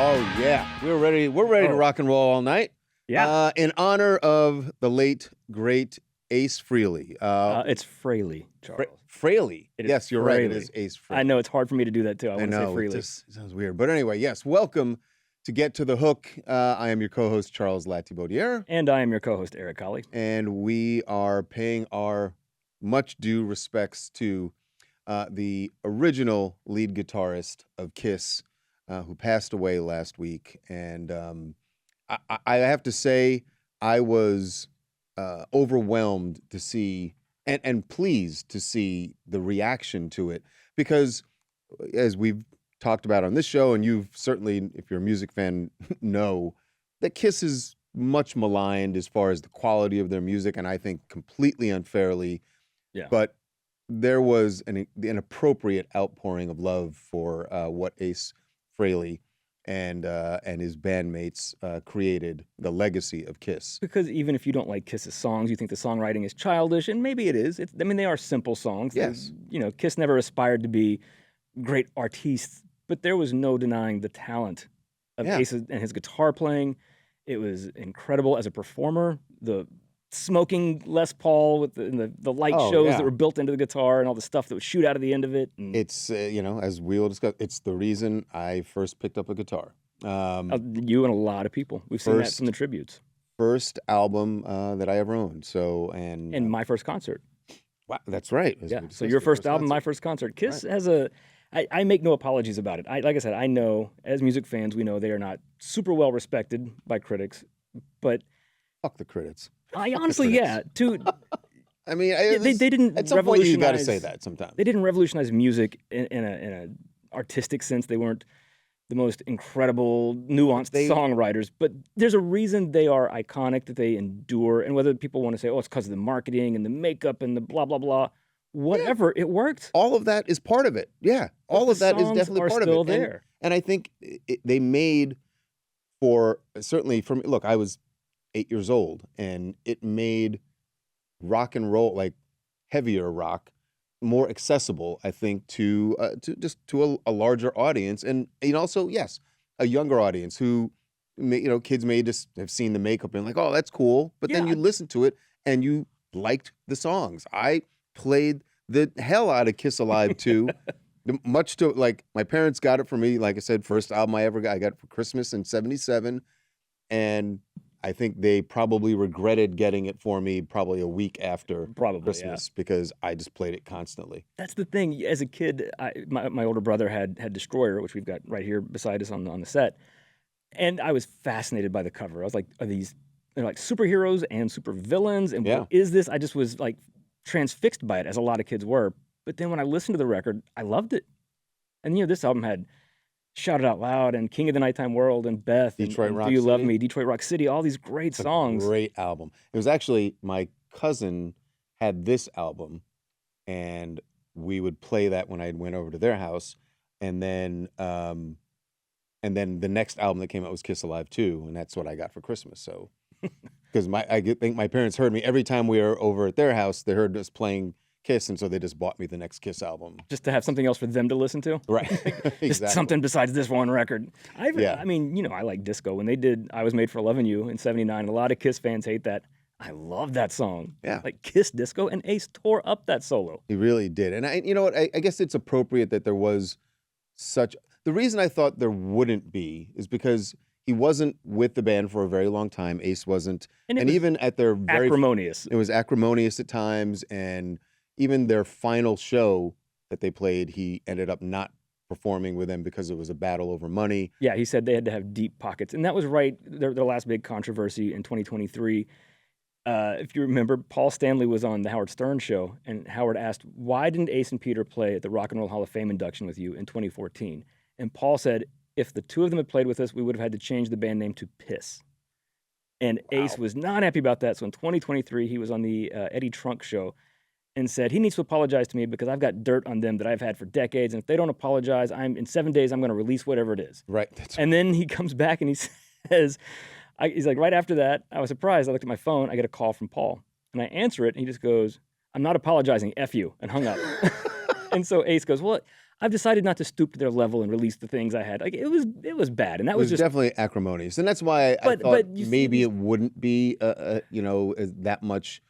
Oh yeah, we're ready. We're ready to rock and roll all night. Yeah. In honor of the late great Ace Frehley. It's Frehley, Charles. Frehley. It is Yes, you're right. It Frehley. is Ace Frehley. I know it's hard for me to do that too. I want to say know it Frehley. just sounds weird, but anyway, yes. Welcome to Get to the Hook. I am your co-host Charles Latibeaudiere, And I am your co-host Eric Colley. and we are paying our much due respects to the original lead guitarist of Kiss, who passed away last week. And I have to say, I was overwhelmed to see and pleased to see the reaction to it, because as we've talked about on this show, and you've certainly, if you're a music fan, know that Kiss is much maligned as far as the quality of their music, and I think completely unfairly. Yeah. But there was an appropriate outpouring of love for what Ace Frehley and his bandmates created, the legacy of Kiss. Because even if you don't like Kiss's songs, you think the songwriting is childish, and maybe it is. I mean, they are simple songs. Yes. Kiss never aspired to be great artists, but there was no denying the talent of Ace and his guitar playing. It was incredible as a performer. The smoking Les Paul with the light shows that were built into the guitar and all the stuff that would shoot out of the end of it. And it's, as we will discuss, it's the reason I first picked up a guitar. you and a lot of people. We've seen that from the tributes. First album that I ever owned. And my first concert. Wow, that's right. So your first album, my first concert. Kiss has I make no apologies about it. Like I said, I know as music fans, we know they are not super well respected by critics, but fuck the critics. I honestly, I mean, they didn't. At some point, you got to say that sometimes. They didn't revolutionize music in an artistic sense. They weren't the most incredible, nuanced songwriters, but there's a reason they are iconic, that they endure. And whether people want to say, "Oh, it's because of the marketing and the makeup and the blah blah blah," whatever, it worked. All of that is part of it. Yeah, all of that is definitely part of it. There. And I think they made certainly from look, I was 8 years old, and it made rock and roll, like heavier rock, more accessible, I think, to a larger audience, and also, yes, a younger audience who, kids may just have seen the makeup and like, oh, that's cool, but then you listen to it and you liked the songs. I played the hell out of Kiss Alive 2, much to, like, my parents got it for me, like I said, first album I ever got. I got it for Christmas in '77, and I think they probably regretted getting it for me probably a week after Christmas, because I just played it constantly. That's the thing. As a kid, my older brother had Destroyer, which we've got right here beside us on the set, and I was fascinated by the cover. I was like, are these like superheroes and supervillains? And what is this? I just was like transfixed by it, as a lot of kids were. But then when I listened to the record, I loved it. And this album had Shout It Out Loud and King of the Nighttime World and Beth and Do You Love Me, Detroit Rock City, all these great songs. Great album. It was actually, my cousin had this album, and we would play that when I went over to their house, and then the next album that came out was Kiss Alive 2, and that's what I got for Christmas. So, because I think my parents heard me every time we were over at their house, they heard us playing Kiss, and so they just bought me the next Kiss album. Just to have something else for them to listen to? Right. Just Exactly. something besides this one record. I mean, I like disco. When they did I Was Made for Loving You in '79, a lot of Kiss fans hate that. I love that song. Yeah. Like Kiss Disco, and Ace tore up that solo. He really did. And you know what? I guess it's appropriate that there was such... The reason I thought there wouldn't be is because he wasn't with the band for a very long time. Ace wasn't. And even at their very... acrimonious. It was acrimonious at times, and even their final show that they played, he ended up not performing with them because it was a battle over money. Yeah, he said they had to have deep pockets. And that was right, their last big controversy in 2023. If you remember, Paul Stanley was on the Howard Stern show, and Howard asked, why didn't Ace and Peter play at the Rock and Roll Hall of Fame induction with you in 2014? And Paul said, if the two of them had played with us, we would have had to change the band name to Piss. And Ace was not happy about that. So in 2023, he was on the Eddie Trunk show and said, he needs to apologize to me because I've got dirt on them that I've had for decades. And if they don't apologize, in 7 days, I'm going to release whatever it is. Right. And then he comes back and he says, he's like, right after that, I was surprised. I looked at my phone. I get a call from Paul. And I answer it. And he just goes, I'm not apologizing. F you. And hung up. And so Ace goes, well, I've decided not to stoop to their level and release the things I had. Like it was bad, and that It was was just. definitely acrimonious, and that's why I But thought you see maybe these. it wouldn't be, that much.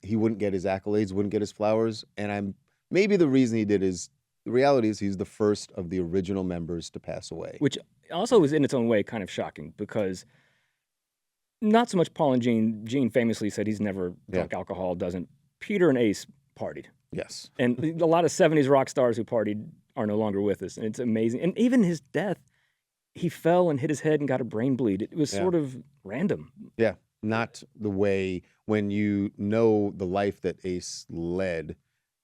He wouldn't get his accolades, wouldn't get his flowers, and maybe the reason he did is the reality is he's the first of the original members to pass away. Which also was in its own way kind of shocking because not so much Paul and Gene. Gene famously said he's never drunk alcohol, doesn't. Peter and Ace partied. Yes. And a lot of 70s rock stars who partied are no longer with us. And it's amazing. And even his death, he fell and hit his head and got a brain bleed. It was sort of random. Yeah. Not the way when you know the life that Ace led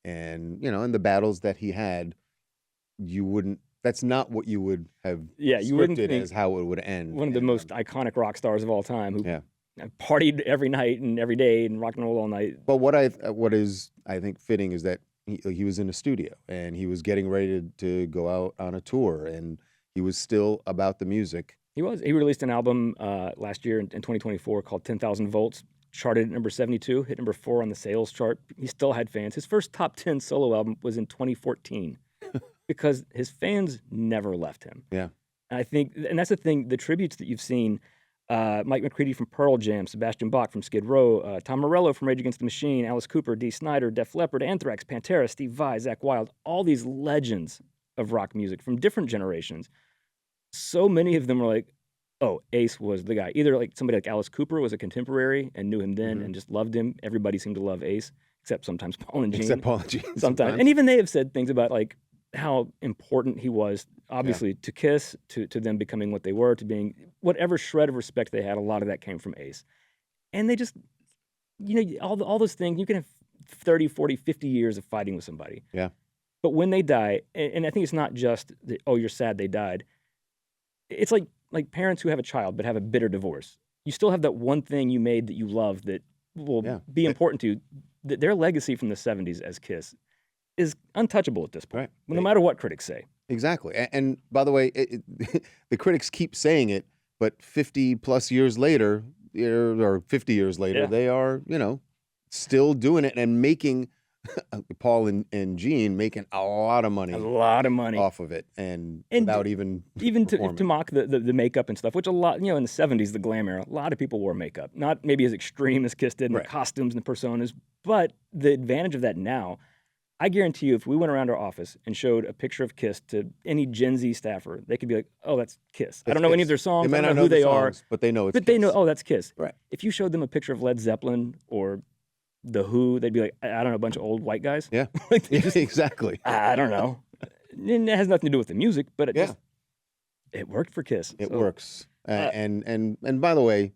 and, and the battles that he had, you wouldn't. That's not what you would have you wouldn't scripted think as how it would end. One of the most iconic rock stars of all time who Yeah. partied every night and every day and rock and roll all night. But what is I think fitting is that he was in a studio and he was getting ready to go out on a tour and he was still about the music. He was. He released an album last year in 2024 called 10,000 Volts, charted at number 72, hit number 4 on the sales chart. He still had fans. His first top 10 solo album was in 2014 because his fans never left him. Yeah. And I think, and that's the thing, the tributes that you've seen, Mike McCready from Pearl Jam, Sebastian Bach from Skid Row, Tom Morello from Rage Against the Machine, Alice Cooper, Dee Snider, Def Leppard, Anthrax, Pantera, Steve Vai, Zakk Wylde, all these legends of rock music from different generations. So many of them were like, oh, Ace was the guy. Either like somebody like Alice Cooper was a contemporary and knew him then and just loved him. Everybody seemed to love Ace, except sometimes Paul and Gene. Except Paul and Gene. Sometimes. And even they have said things about like how important he was, obviously, to Kiss, to them becoming what they were, to being whatever shred of respect they had. A lot of that came from Ace. And they just, all those things, you can have 30, 40, 50 years of fighting with somebody. Yeah. But when they die, and I think it's not just, you're sad they died. It's like parents who have a child but have a bitter divorce. You still have that one thing you made that you love that will be important to you. Their legacy from the 70s as Kiss is untouchable at this point, no matter what critics say. Exactly. And by the way, the critics keep saying it, but 50 plus years later, or 50 years later, they are, still doing it and making Paul and Gene making a lot of money off of it, and without even to mock the makeup and stuff, which a lot, in the 70s, the glam era, a lot of people wore makeup, not maybe as extreme as Kiss did in the costumes and the personas, but the advantage of that now, I guarantee you, if we went around our office and showed a picture of Kiss to any Gen Z staffer, they could be like, "Oh, that's Kiss." I don't know any of their songs. I don't know who they are, but they know it's Kiss. They know, oh, that's Kiss. Right. If you showed them a picture of Led Zeppelin or The Who, they'd be like, I don't know, a bunch of old white guys. Yeah. Exactly. I don't know. It has nothing to do with the music, but it worked for Kiss. It works. And by the way,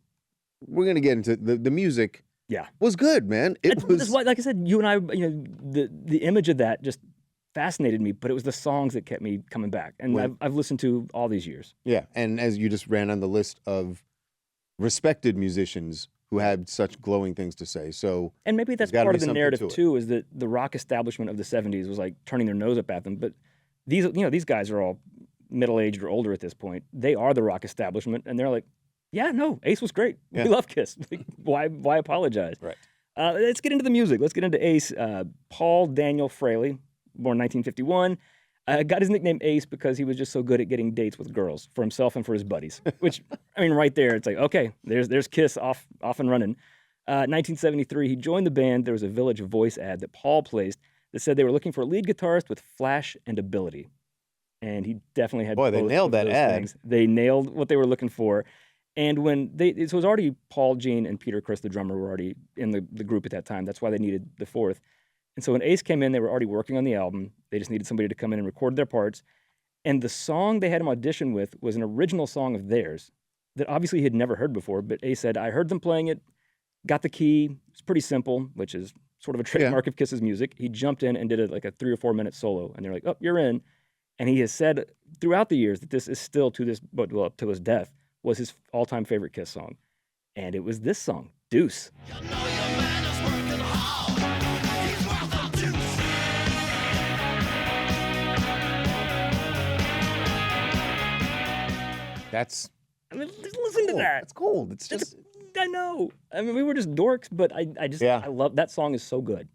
we're gonna get into the music. Yeah, was good, man. It was like I said, you and I, the image of that just fascinated me, but it was the songs that kept me coming back, and I've listened to all these years. Yeah, and as you just ran on the list of respected musicians who had such glowing things to say, and maybe that's part of the narrative too, is that the rock establishment of the 70s was like turning their nose up at them, but these guys are all middle-aged or older at this point. They are the rock establishment, and they're like, yeah, no, Ace was great. We love Kiss. Why apologize? Right. Let's get into the music. Let's get into Ace. Paul Daniel Frehley, born 1951, got his nickname Ace because he was just so good at getting dates with girls for himself and for his buddies. Which, I mean, right there, it's like, okay, there's Kiss off and running. 1973, he joined the band. There was a Village Voice ad that Paul placed that said they were looking for a lead guitarist with flash and ability. And he definitely had both they nailed that ad. Things. They nailed what they were looking for. And when so it was already Paul, Gene, and Peter Criss, the drummer, were already in the group at that time. That's why they needed the fourth. And so when Ace came in, they were already working on the album. They just needed somebody to come in and record their parts. And the song they had him audition with was an original song of theirs that obviously he had never heard before. But Ace said, I heard them playing it, got the key. It's pretty simple, which is sort of a trademark of Kiss's music. He jumped in and did like a 3 or 4 minute solo. And they're like, oh, you're in. And he has said throughout the years that this is still to his death, was his all-time favorite Kiss song. And it was this song, Deuce. That's... I mean, listen to that. It's cold. It's just... I know. I mean, we were just dorks, but I love... That song is so good.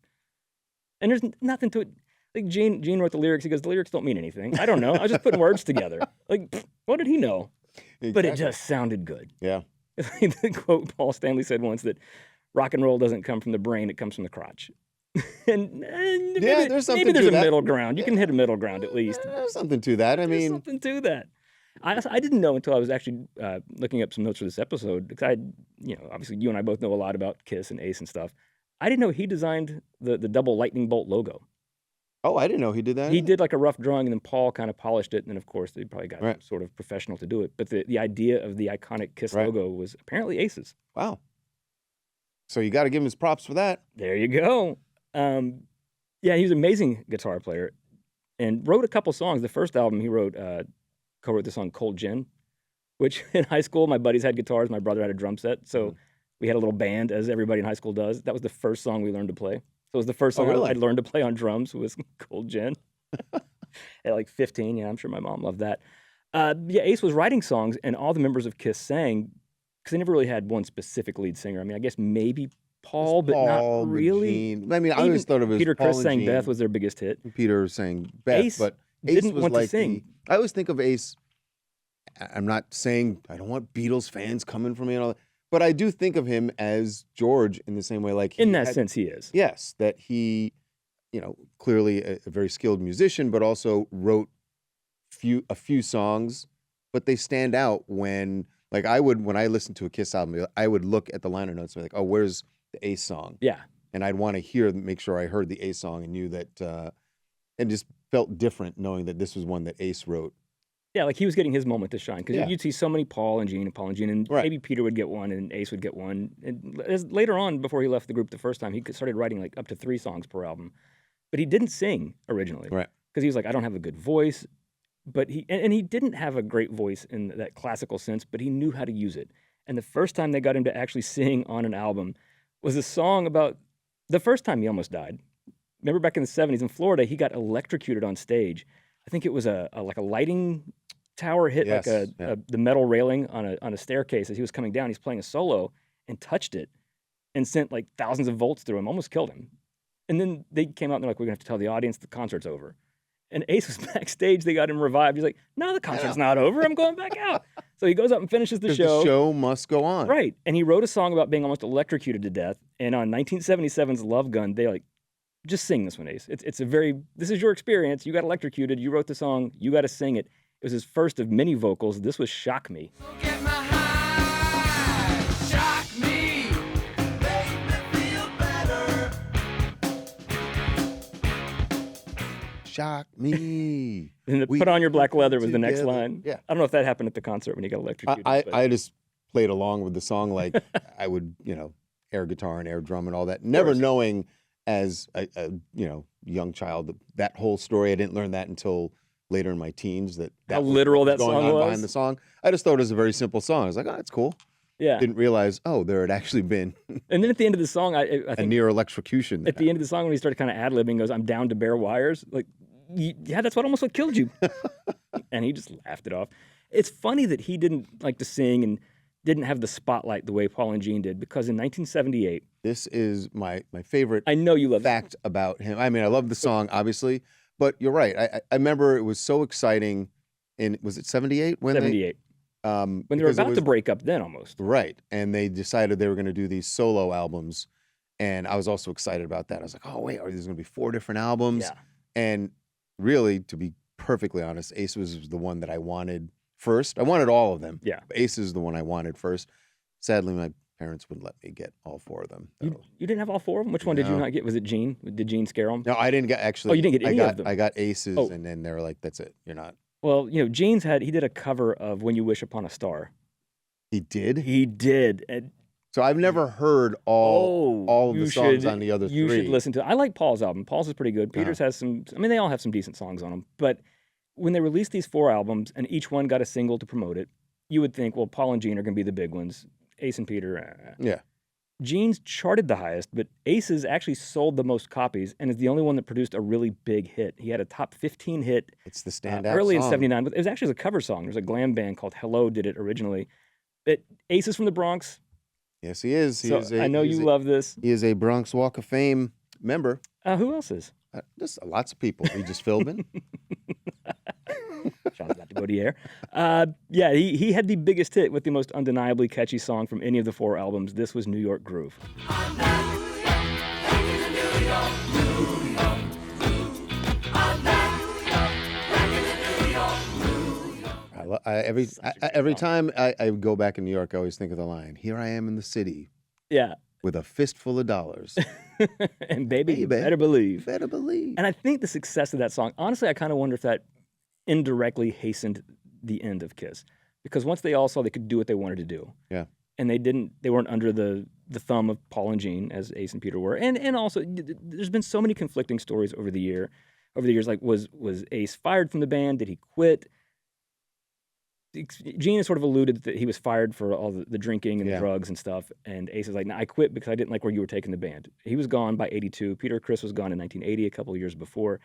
And there's nothing to it. Like Gene wrote the lyrics. He goes, the lyrics don't mean anything. I don't know. I was just putting words together. Like, what did he know? Exactly. But it just sounded good. Yeah. The quote Paul Stanley said once that rock and roll doesn't come from the brain, it comes from the crotch. and Yeah, there's something maybe there's to a that. middle ground. You can hit a middle ground at least. There's something to that. I There's mean, something to that. I didn't know until I was actually looking up some notes for this episode, because obviously you and I both know a lot about Kiss and Ace and stuff. I didn't know he designed the double lightning bolt logo. oh, I didn't know he did that. He either. did like a rough drawing, and then Paul kind of polished it, and then of course they probably got Right. some sort of professional to do it. But the idea of the iconic Kiss Right. logo was apparently Ace's. Wow. So you got to give him his props for that. There you go. Yeah, he was an amazing guitar player, and wrote a couple songs. The first album he wrote, co-wrote the song "Cold Gin," which in high school my buddies had guitars, my brother had a drum set, so we had a little band, as everybody in high school does. That was the first song we learned to play. So it was the first song really? I learned to play on drums was "Cold Gin." At like 15, yeah, I'm sure my mom loved that. Yeah, Ace was writing songs, and all the members of Kiss sang, because they never really had one specific lead singer. I mean, I guess maybe Paul, but Paul, not really. Gene. I mean, I always thought of it as Peter Paul Criss and sang Gene. Beth was their biggest hit. Peter sang Beth, Ace but Ace didn't was want to like sing. I always think of Ace. I'm not saying I don't want Beatles fans coming for me and all that, but I do think of him as George in the same way. Like In that sense, he is. yes, that he, clearly a very skilled musician, but also wrote a few songs, but they stand out when when I listen to a Kiss album, I would look at the liner notes and be like, oh, where's the Ace song? Yeah. And I'd want to make sure I heard the Ace song and knew that, and just felt different knowing that this was one that Ace wrote. Yeah, like he was getting his moment to shine, because Yeah. you'd see so many Paul and Gene, and Right. maybe Peter would get one and Ace would get one. And later on, before he left the group the first time, he started writing like up to 3 songs per album. But he didn't sing originally. Right. Because he was like, I don't have a good voice. But he didn't have a great voice in that classical sense, but he knew how to use it. And the first time they got him to actually sing on an album was a song about the first time he almost died. Remember back in the 70s in Florida, he got electrocuted on stage. I think it was a lighting tower hit Yes, the metal railing on a staircase as he was coming down. He's playing a solo and touched it and sent like thousands of volts through him, almost killed him. And then they came out and they're like, we're gonna have to tell the audience the concert's over. And Ace was backstage. They got him revived. He's like, no, the concert's not over. I'm going back out. So he goes up and finishes the 'Cause show. the show must go on. Right. And he wrote a song about being almost electrocuted to death. And on 1977's Love Gun, they like, just sing this one, Ace. This is your experience. You got electrocuted. You wrote the song. You got to sing it. It was his first of many vocals. This was Shock Me. Get my high, shock me, make me feel better. Shock me. And the We Put on Your Black Leather was the next together. line. Yeah. I don't know if that happened at the concert when he got electrocuted. but- I just played along with the song like I would, air guitar and air drum and all that, never knowing as a young child that whole story. I didn't learn that until later in my teens that How was literal what was that going song on was? behind the song. I just thought it was a very simple song. I was like, oh, that's cool. yeah. Didn't realize, oh, there had actually been And then at the end of the song, I a think near electrocution. at the end of the song when he started kind of ad-libbing, goes, I'm down to bare wires. Like, yeah, that's almost what killed you. And he just laughed it off. It's funny that he didn't like to sing and didn't have the spotlight the way Paul and Gene did, because in 1978, This is my favorite I know you love that. fact about him. I mean, I love the song, obviously, but you're right. I remember it was so exciting was it 78? When 78. When they were about to break up then almost. Right. And they decided they were going to do these solo albums. And I was also excited about that. I was like, oh, wait, are these going to be 4 different albums? Yeah. And really, to be perfectly honest, Ace was the one that I wanted first. I wanted all of them. Yeah. But Ace is the one I wanted first. Sadly, my parents wouldn't let me get all 4 of them. You didn't have all 4 of them? Which one did you No. not get? Was it Gene? Did Gene scare him? No, I didn't get actually. Oh, you didn't get any of them? I got Aces, Oh. and then they were like, that's it. You're not. Well, Gene's he did a cover of When You Wish Upon a Star. He did? He did. And So I've never heard all of you the songs should- on the other 3. You should listen to it. I like Paul's album. Paul's is pretty good. Uh-huh. Peter's has some, they all have some decent songs on them. But when they released these 4 albums and each one got a single to promote it, you would think, well, Paul and Gene are going to be the big ones. Ace and Peter. Yeah. Gene's charted the highest, but Ace's actually sold the most copies and is the only one that produced a really big hit. He had a top 15 hit It's the standout early in song. '79. But it was actually a cover song. There's a glam band called Hello did it originally. But Ace is from the Bronx. Yes, he is. So I know you love this. He is a Bronx Walk of Fame member. Who else is? Just lots of people. We just filming. Shout out to Latibeaudiere. Yeah, he had the biggest hit with the most undeniably catchy song from any of the 4 albums. This was New York Groove. Every time I go back in New York, I always think of the line, "Here I am in the city Yeah. with a fistful of dollars." And baby, you Baby. better believe. Better believe. And I think the success of that song, honestly, I kind of wonder if that indirectly hastened the end of Kiss. Because once they all saw they could do what they wanted to do. Yeah. And they weren't under the thumb of Paul and Gene, as Ace and Peter were. And also, there's been so many conflicting stories over the years. Like, was Ace fired from the band? Did he quit? Gene has sort of alluded that he was fired for all the drinking and the drugs and stuff. And Ace is like, "No, I quit because I didn't like where you were taking the band." He was gone by 82. Peter Criss was gone in 1980, a couple of years before.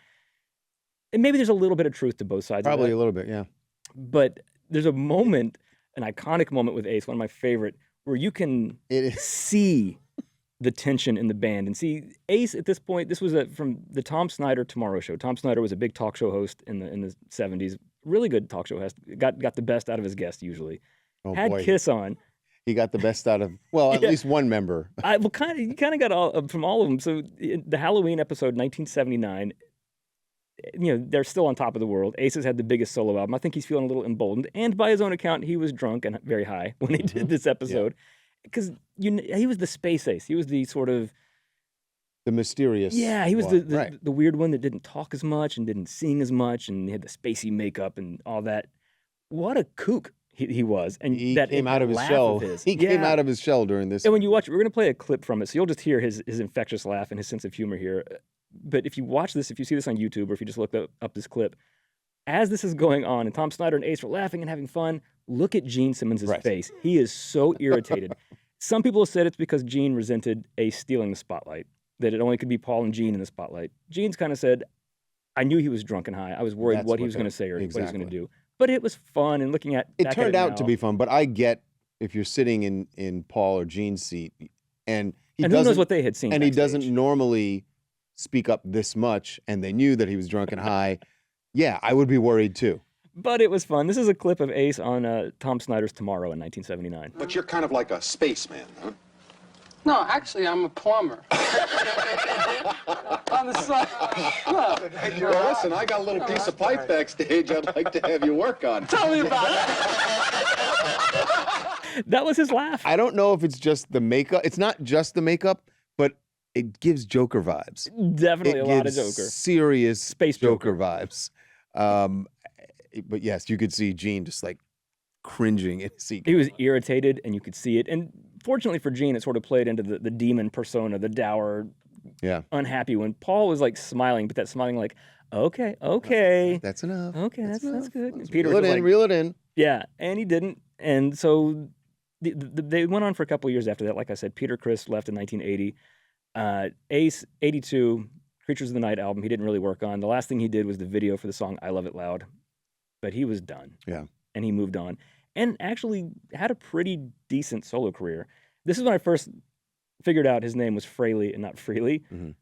And maybe there's a little bit of truth to both sides Probably of that. a little bit, yeah. But there's a moment, an iconic moment with Ace, one of my favorite, where you can It is. see the tension in the band. And see, Ace at this point, this was from the Tom Snyder Tomorrow Show. Tom Snyder was a big talk show host in the 70s. Really good talk show host. Got the best out of his guests usually. Oh, Had boy. Kiss on. He got the best out of, well, at Yeah. least one member. You kind of got all from all of them. So the Halloween episode, 1979, they're still on top of the world. Ace has had the biggest solo album. I think he's feeling a little emboldened. And by his own account, he was drunk and very high when he did this episode. Because he was the space Ace. He was the sort of, The mysterious. yeah, he was one. the Right. weird one that didn't talk as much and didn't sing as much, and he had the spacey makeup and all that. What a kook he was. And He that came out of his laugh shell. his. He came Yeah. out of his shell during this. And when you watch it, we're going to play a clip from it, so you'll just hear his infectious laugh and his sense of humor here. But if you watch this, if you see this on YouTube, or if you just look up this clip, as this is going on, and Tom Snyder and Ace are laughing and having fun, look at Gene Simmons' Right. face. He is so irritated. Some people have said it's because Gene resented Ace stealing the spotlight, that it only could be Paul and Gene in the spotlight. Gene's kind of said, "I knew he was drunk and high. I was worried That's what he what was going to that- say or what he was going to exactly. do." But it was fun, and looking at It back at turned out to now- be fun, but I get if you're sitting in Paul or Gene's seat, and he and who knows doesn't, what they had seen and he backstage. doesn't normally speak up this much, and they knew that he was drunk and high. Yeah, I would be worried too. But it was fun. This is a clip of Ace on Tom Snyder's Tomorrow in 1979. But you're kind of like a spaceman, huh? No, actually, I'm a plumber. On the side. Look, Well, listen, I got a little piece of pipe backstage I'd like to have you work on. tell me about it. That was his laugh. I don't know if it's just the makeup. It's not just the makeup, but it gives Joker vibes. Definitely It a lot of gives Joker. serious Space Joker vibes. But yes, you could see Gene just like cringing in his seat. He was irritated, and you could see it. And fortunately for Gene, it sort of played into the demon persona, the dour, Yeah, unhappy one. Paul was like smiling, but that smiling like, okay, that's enough. okay, that's enough. good. And Let's Peter reel was it just in, like, reel it in. yeah, and he didn't. And so they went on for a couple of years after that. Like I said, Peter Criss left in 1980. Ace, 82, Creatures of the Night album, he didn't really work on. The last thing he did was the video for the song I Love It Loud. But he was done. Yeah. And he moved on. And actually had a pretty decent solo career. This is when I first figured out his name was Frehley and not Frehley. Mhm.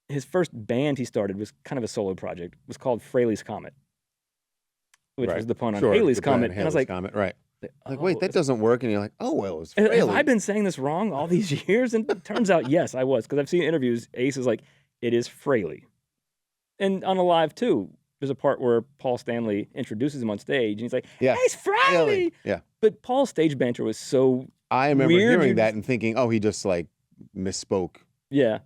His first band he started was kind of a solo project. It was called Frehley's Comet, which Right. was the pun on Sure, Haley's the band Comet. And I was Haley's like, Comet, right. Like, oh, wait, that doesn't work. And you're like, oh, well, it's have Frehley. I been saying this wrong all these years? And it turns out, yes, I was. Because I've seen interviews. Ace is like, it is Frehley. And on Alive, too, there's a part where Paul Stanley introduces him on stage. And he's like, Yeah. Ace Frehley! Yeah. But Paul's stage banter was so, I remember Weird, hearing you that just- and thinking, oh, he just like misspoke. yeah.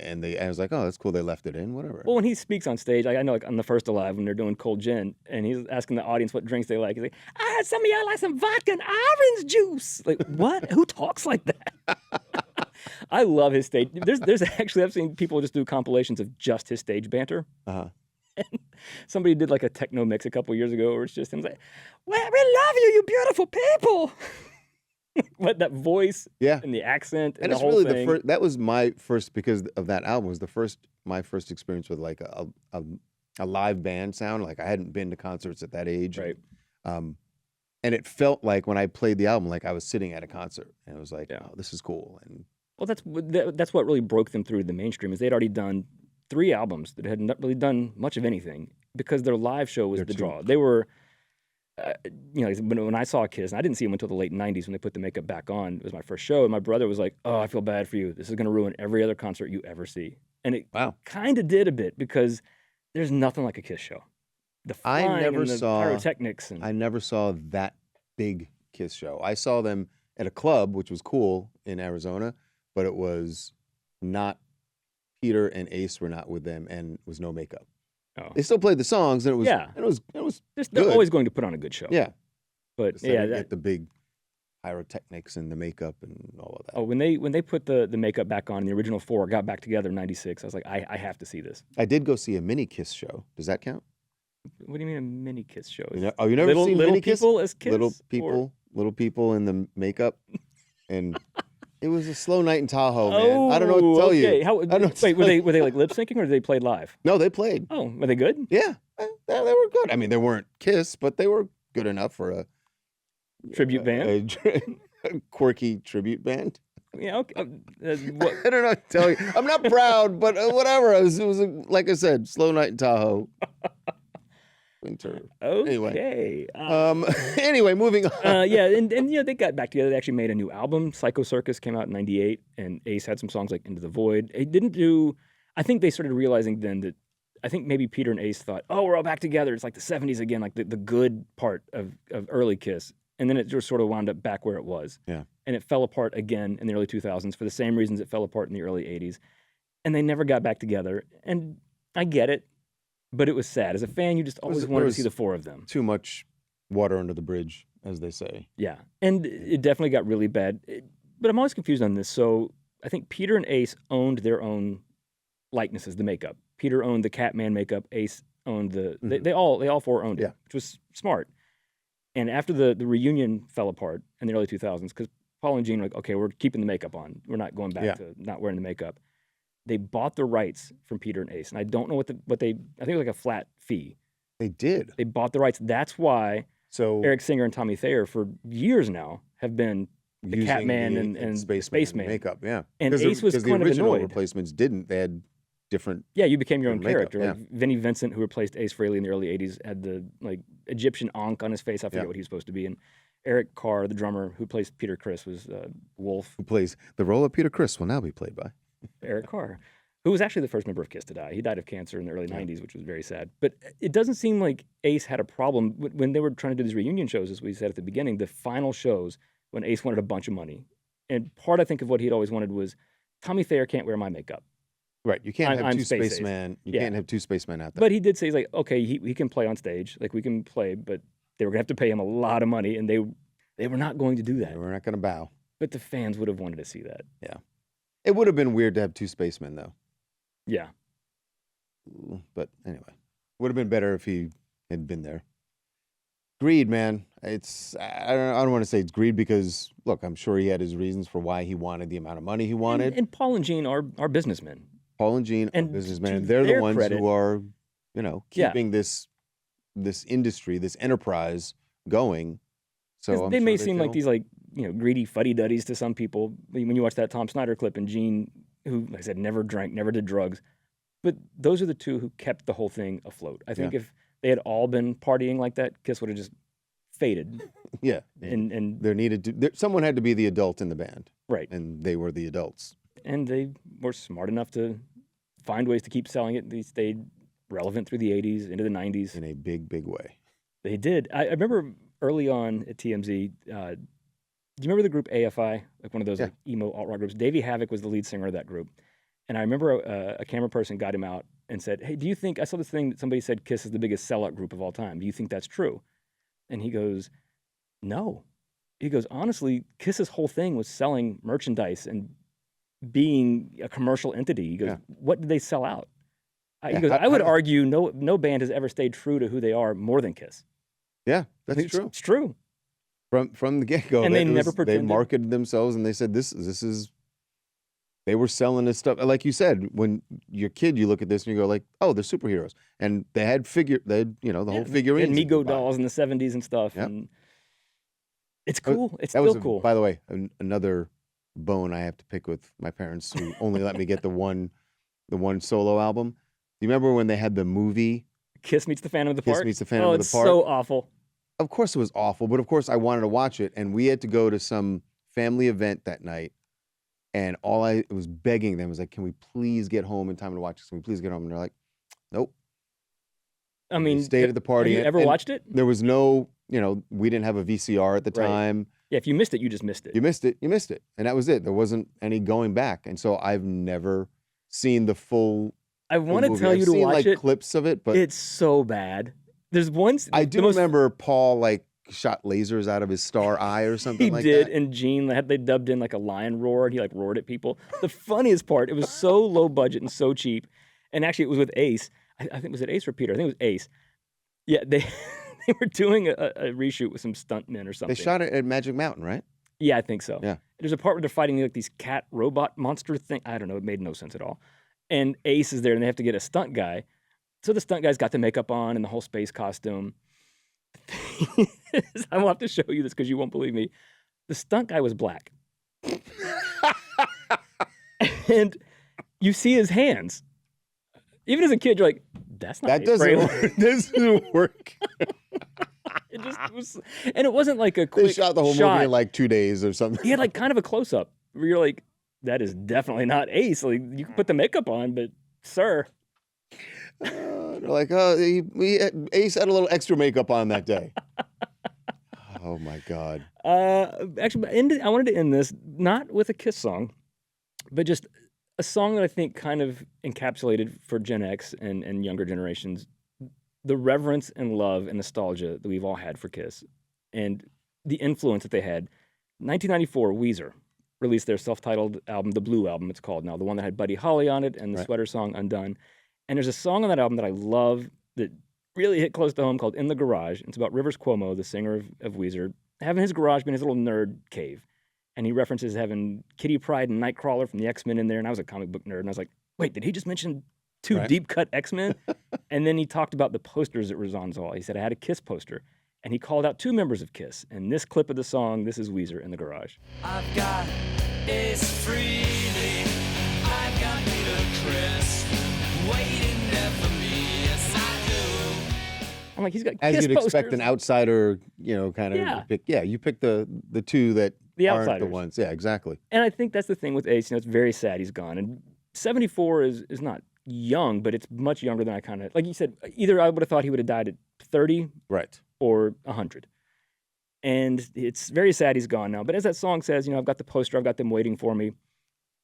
And I was like, oh, that's cool. They left it in, whatever. Well, when he speaks on stage, I know like on the first Alive when they're doing Cold Gin, and he's asking the audience what drinks they like. He's like, I heard some of y'all like some vodka and orange juice. Like, what? Who talks like that? I love his stage. There's actually, I've seen people just do compilations of just his stage banter. Uh-huh. Somebody did like a techno mix a couple years ago where it's just him like, well, we love you, you beautiful people. What, that voice Yeah. and the accent and, And the it's whole really thing. the first, that was my first, because of that album was my first experience with like a live band sound. Like I hadn't been to concerts at that age. Right. And it felt like when I played the album, like I was sitting at a concert and it was like, Yeah. oh, this is cool. And Well, that's what really broke them through the mainstream is they'd already done 3 albums that had not really done much of anything because their live show was They're the too- draw. They were, when I saw Kiss, and I didn't see them until the late 90s when they put the makeup back on. It was my first show, and my brother was like, "Oh, I feel bad for you. This is going to ruin every other concert you ever see." And it Wow. kind of did a bit because there's nothing like a Kiss show. The I flying never and the saw- pyrotechnics. And, I never saw that big Kiss show. I saw them at a club, which was cool in Arizona, but it was not. Peter and Ace were not with them, and was no makeup. oh. They still played the songs, and it was Yeah. it was They're good. always going to put on a good show. yeah. But So yeah, you get the big pyrotechnics and the makeup and all of that. oh, when they put the makeup back on, the original 4 got back together in '96. I was like, I have to see this. I did go see a mini Kiss show. Does that count? What do you mean a mini Kiss show? You never little seen little mini Kiss? people as Kiss? Little people in the makeup, and it was a slow night in Tahoe, man. I don't know what to tell okay. you. How, I don't know what to wait, tell you. were they like lip syncing or did they play live? No, they played. Oh, were they good? Yeah, they were good. I mean, they weren't Kiss, but they were good enough for a Tribute band? a quirky tribute band. Yeah, okay. I don't know what to tell you. I'm not proud, but whatever. It was like I said, slow night in Tahoe. Winter. Okay. Anyway, moving on. Yeah, and they got back together. They actually made a new album. Psycho Circus came out in '98, and Ace had some songs like Into the Void. It didn't do. I think they started realizing then that I think maybe Peter and Ace thought, oh, we're all back together. It's like the '70s again, like the good part of early Kiss. And then it just sort of wound up back where it was. Yeah. And it fell apart again in the early 2000s for the same reasons it fell apart in the early 80s. And they never got back together. And I get it, but it was sad. As a fan, you just always wanted to see the 4 of them. Too much water under the bridge, as they say. Yeah. And it definitely got really bad. But I'm always confused on this. So I think Peter and Ace owned their own likenesses, the makeup. Peter owned the Catman makeup. Ace owned the... They all 4 owned it, Yeah. which was smart. And after the reunion fell apart in the early 2000s, because Paul and Gene were like, okay, we're keeping the makeup on. We're not going back to not wearing the makeup. They bought the rights from Peter and Ace. And I don't know what they, I think it was like a flat fee. They did. They bought the rights. That's why So Eric Singer and Tommy Thayer for years now have been the using Catman the and Spaceman Spaceman. makeup, yeah. And 'Cause Ace was because the kind of original annoyed. replacements didn't. They had different. Yeah, you became your own Different makeup, character. Like Vinnie Vincent, who replaced Ace Frehley in the early 80s, had the like Egyptian ankh on his face. I forget Yeah. what he was supposed to be. And Eric Carr, the drummer who plays Peter Criss, was Wolf. Who plays the role of Peter Criss will now be played by. Eric Carr, who was actually the first member of Kiss to die. He died of cancer in the early 90s, which was very sad. But it doesn't seem like Ace had a problem when they were trying to do these reunion shows, as we said at the beginning, the final shows when Ace wanted a bunch of money. And part, I think, of what he'd always wanted was Tommy Thayer can't wear my makeup. Right. You can't have I'm two Space Ace. spacemen. You Yeah. can't have two spacemen out there. But he did say, he's like, okay, he can play on stage. Like, we can play, but they were going to have to pay him a lot of money, and they were not going to do that. We're not going to bow. But the fans would have wanted to see that. It would have been weird to have two spacemen, though. Yeah. But anyway, would have been better if he had been there. Greed, man. I don't want to say it's greed because, look, I'm sure he had his reasons for why he wanted the amount of money he wanted. And Paul and Gene are businessmen. Paul and Gene are and businessmen. to And they're the their ones credit- who are, Yeah. keeping this industry, this enterprise going. So 'Cause I'm they sure may seem like feel- these like greedy fuddy-duddies to some people. When you watch that Tom Snyder clip and Gene, who like I said never drank, never did drugs, but those are the two who kept the whole thing afloat. I think if they had all been partying like that, Kiss would have just faded. Yeah, And there needed to. Someone had to be the adult in the band, right, and they were the adults. and they were smart enough to find ways to keep selling it. They stayed relevant through the '80s into the '90s. In a big, big way. They did. I remember early on at TMZ. Do you remember the group AFI? Like one of those Yeah. like emo alt rock groups. Davey Havok was the lead singer of that group, and I remember a camera person got him out and said, "Hey, do you think I saw this thing that somebody said Kiss is the biggest sellout group of all time? Do you think that's true?" And he goes, "No." He goes, "Honestly, Kiss's whole thing was selling merchandise and being a commercial entity." He goes, Yeah. "What did they sell out?" He Yeah, goes, how- "I would how- argue no band has ever stayed true to who they are more than Kiss." Yeah, that's It's- true. It's true. From the get go, And they never They pretended- marketed themselves, and they said this is. They were selling this stuff, like you said. When you're a kid, you look at this and you go like, "Oh, they're superheroes," and they had the whole figurines. And you Mego could buy. dolls in the '70s and stuff. Yep. And it's That- cool. It's That was still cool. By the way, another bone I have to pick with my parents, who only let me get the one solo album. you remember when they had the movie? Kiss Meets the Phantom of the Kiss Park. Meets the Phantom oh, of the it's Park? so awful. Of course it was awful, but of course I wanted to watch it, and we had to go to some family event that night, and all I was begging them was like, "Can we please get home in time to watch this? Can we please get home?" And they're like, "Nope." I We mean, stayed at the party. Have you ever and watched it? There was no, we didn't have a VCR at the Right. time. Yeah, if you missed it, you just missed it. You missed it. You missed it, and that was it. There wasn't any going back, and so I've never seen the full. I want to movie. tell I've you to seen, watch like, it. clips of it, but It's so bad. There's one. I do remember Paul like shot lasers out of his star eye or something He like did, that. and Gene they dubbed in like a lion roar, and he like roared at people. The funniest part, it was so low budget and so cheap, and actually it was with Ace. I think was it Ace or Peter? I think it was Ace. Yeah, they they were doing a reshoot with some stuntmen or something. They shot it at Magic Mountain, right? Yeah, I think so. Yeah. There's a part where they're fighting like these cat robot monster thing. I don't know. It made no sense at all. And Ace is there, and they have to get a stunt guy. So the stunt guy's got the makeup on and the whole space costume. I will have to show you this because you won't believe me. The stunt guy was black. And you see his hands. Even as a kid, you're like, that's not That Ace doesn't Frehley. work. This doesn't work. It just was, and it wasn't like a They quick shot the whole shot. movie in like 2 days or something. He had like kind of a close up where you're like, that is definitely not Ace. Like you can put the makeup on, but sir. They're like, oh, Ace had a little extra makeup on that day. Oh my God. Actually, I wanted to end this not with a Kiss song, but just a song that I think kind of encapsulated for Gen X and younger generations the reverence and love and nostalgia that we've all had for Kiss and the influence that they had. 1994, Weezer released their self-titled album, the Blue Album it's called now, the one that had Buddy Holly on it and the Right. Sweater song Undone. And there's a song on that album that I love that really hit close to home called In the Garage. It's about Rivers Cuomo, the singer of Weezer, having his garage being his little nerd cave. And he references having Kitty Pryde and Nightcrawler from the X-Men in there. And I was a comic book nerd. And I was like, wait, did he just mention two Right. deep-cut X-Men? And then he talked about the posters that was on Zoll. He said, I had a Kiss poster. And he called out two members of Kiss. And this clip of the song, this is Weezer in the Garage. I've got Ace Frehley, I've got Peter Chris, waiting there for me, yes I do. I'm like, he's got As Kiss you'd expect posters. an outsider, kind of Yeah. pick. Yeah, you pick the two that The aren't the outsiders. ones. Yeah, exactly. And I think that's the thing with Ace. It's very sad he's gone. And 74 is not young, but it's much younger than I kind of, like you said, either I would have thought he would have died at 30 Right. or 100. And it's very sad he's gone now. But as that song says, I've got the poster, I've got them waiting for me.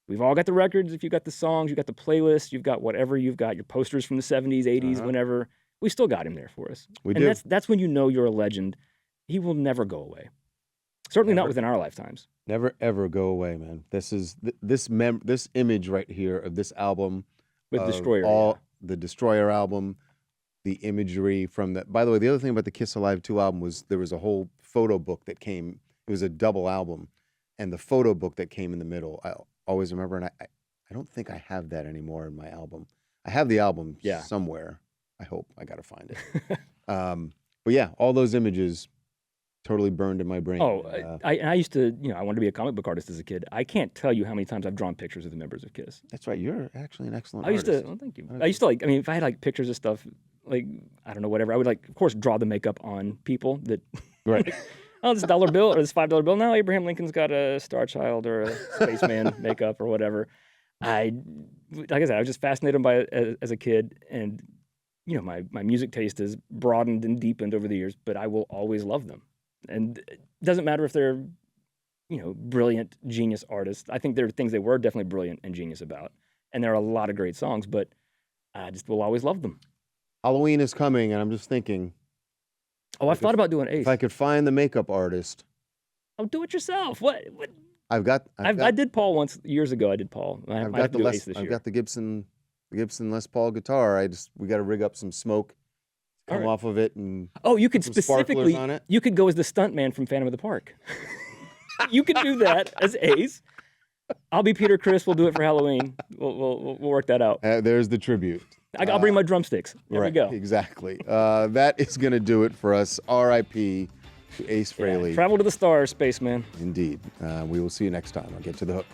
We've all got the records. If you've got the songs, you've got the playlist, you've got whatever you've got, your posters from the 70s, 80s, whenever. We still got him there for us. We and do. that's when you know you're a legend. He will never go away. Certainly not Never. within our lifetimes. Never ever go away, man. This is this image right here of this album With of Destroyer. all the Destroyer album, the imagery from that. By the way, the other thing about the Kiss Alive 2 album was there was a whole photo book that came. It was a double album, and the photo book that came in the middle, I always remember. And I don't think I have that anymore in my album. I have the album Yeah. somewhere. I hope I got to find it. But yeah, all those images totally burned in my brain. Oh, I used to, I wanted to be a comic book artist as a kid. I can't tell you how many times I've drawn pictures of the members of Kiss. That's right. You're actually an excellent I used to, artist. well, thank you. Oh, I used to if I had like pictures of stuff, like, I don't know, whatever, I would of course, draw the makeup on people that, Right. oh, this $1 bill or this $5 bill. Now Abraham Lincoln's got a Star Child or a Spaceman makeup or whatever. Like I said, I was just fascinated by it as a kid. And, my music taste has broadened and deepened over the years, but I will always love them. And it doesn't matter if they're, brilliant, genius artists. I think there are things they were definitely brilliant and genius about. And there are a lot of great songs, but I just will always love them. Halloween is coming, and I'm just thinking, Oh, I've thought about doing Ace. if I could find the makeup artist, Oh, do it yourself. What? I've got I did Paul once years ago. I did Paul. I I've might have got to the do Ace this I've year. got the Gibson Les Paul guitar. We got to rig up some smoke, come All right. off of it, and Oh, you could some sparklers specifically. on it. You could go as the stuntman from Phantom of the Park. You could do that as Ace. I'll be Peter Chris. We'll do it for Halloween. We'll work that out. There's the tribute. I'll bring my drumsticks. There right, we go. exactly. That is going to do it for us. R.I.P. to Ace Yeah, Frehley. travel to the stars, Spaceman. Indeed. We will see you next time. I'll get to the hook.